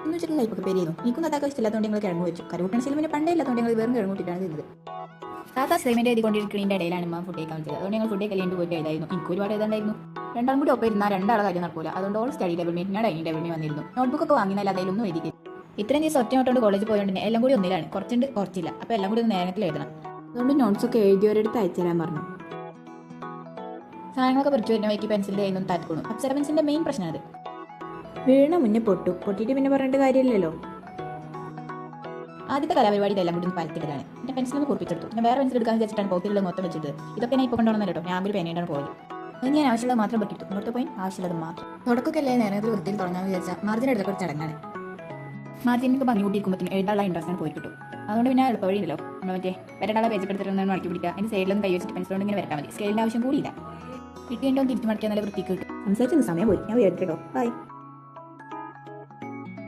എന്ന് വെച്ചിട്ട് ലൈഫൊക്കെ പേരിയിരുന്നു. എനിക്കും താത്താക്ക് ഇഷ്ടമില്ലാത്തതുകൊണ്ട് ഞങ്ങൾ കിഴങ്ങ് വെച്ചു. കറിവെക്കണ ശീലം പണ്ടേ ഇല്ലാത്തതുകൊണ്ട് ഞങ്ങൾ വെറും കിഴങ്ങ് കൂട്ടിയിട്ടാണ് തിന്നത്. താത്ത അസൈൻമെന്റ് എഴുതിക്കൊണ്ടിരിക്കുന്നതിൻ്റെ ഇടയിലാണ് അമ്മ ഫുഡ് കഴിക്കാൻ വെച്ചത്. അതുകൊണ്ട് ഞങ്ങൾ ഫുഡ് കഴിക്കേണ്ടി പോയിട്ട് എഴുതായിരുന്നു. എനിക്ക് ഒരുപാട് എഴുതാണ്ടായിരുന്നു. രണ്ടാളും കൂടി ഒപ്പം ഇരുന്നാൽ രണ്ടാളെ കാര്യം നടക്കൂല. അതുകൊണ്ട് ഓൾ സ്റ്റഡി ടേബിൾ മീറ്റ് ഞാൻ ഡൈനിങ് ടേബിൾ മീറ്റ് വന്നിരുന്നു. നോട്ട്ബുക്കൊക്കെ വാങ്ങിയാൽ അതിലൊന്നും എഴുതിയില്ല. ഇത്രയും ദിവസം ഒറ്റ നോട്ടോണ്ട് കോളേജ് പോയതുകൊണ്ട് എല്ലാം കൂടി ഒന്നിലാണ്. കുറച്ചുണ്ട് കുറച്ചില്ല. അപ്പോൾ എല്ലാം കൂടി ഒന്ന് നേരത്തിൽ എഴുതണം. അതുകൊണ്ട് നോട്ട്സൊക്കെ എഴുതിയവരെടുത്ത് അയച്ചു തരാൻ പറഞ്ഞു. സാധനങ്ങളൊക്കെ പറിച്ചു വരുന്ന വൈകി പെൻസിലിൻ്റെ കയ്യിൽ നിന്ന് താഴ്ക്കണം. അപ്സര പെൻസിലിൻ്റെ മെയിൻ പ്രശ്നം അത് വീണ മുന്നേ പൊട്ടിയിട്ട് പിന്നെ പറഞ്ഞിട്ട് കാര്യമില്ലല്ലോ. ആദ്യത്തെ കലാപരിപാടി എല്ലാം കൂടി ഒന്ന് പരത്തിയിട്ടാണ്. എൻ്റെ പെൻസിലൊന്ന് കുറിപ്പിച്ചെടുത്തു. ഞാൻ വേറെ പെൻസിൽ എടുക്കാൻ വെച്ചിട്ടാണ് പോക്കറ്റിൽ മൊത്തം വെച്ചിട്ട്. ഇതൊക്കെ ഞാൻ ഇപ്പോൾ കൊണ്ടുവന്നല്ലോ കേട്ടോ. ഞാൻ ഒരു പേനയിട്ടാണ് പോയത്. അത് ഞാൻ ആവശ്യമുള്ളത് മാത്രം പറ്റിയിട്ടു. ഇങ്ങോട്ട് പോയി ആവശ്യമുള്ളത് മാത്രം. തുടക്കമൊക്കെ അല്ലേ നേരത്തിൽ വൃത്തിയിൽ തുടങ്ങാൻ വിചാരിച്ചാൽ മാർജിൻ എടുത്തൊക്കെ ഒരു ചടങ്ങാണ്. മാർജിനൊക്കെ ഭംഗി കൂട്ടിയിരിക്കുമ്പോൾ എഴുതാനുള്ള ഇൻട്രസ്റ്റ് ആണ് പോയി കിട്ടും. അതുകൊണ്ട് പിന്നെ എളുപ്പ വഴിയില്ലല്ലോ. നമ്മൾ മറ്റേ വരട്ടാളെ പേജൊക്കെ എടുത്തിട്ട് മടക്കി പിടിക്കുക. അതിന് സൈഡിലൊന്നും കൈ വെച്ചിട്ട് പെൻസിലോണ്ട് ഇങ്ങനെ വരട്ടാൽ മതി. സ്കെയിലിൻ്റെ ആവശ്യം കൂടിയില്ല. കിട്ടിയതിൻ്റെ ഒന്ന് തിരിച്ചു മടക്കിയാൽ നല്ല വൃത്തിക്ക് കിട്ടും. സംസാരിച്ചൊന്ന് സമയം പോയി. ഞാൻ എടുത്തിട്ടോ. ബൈ.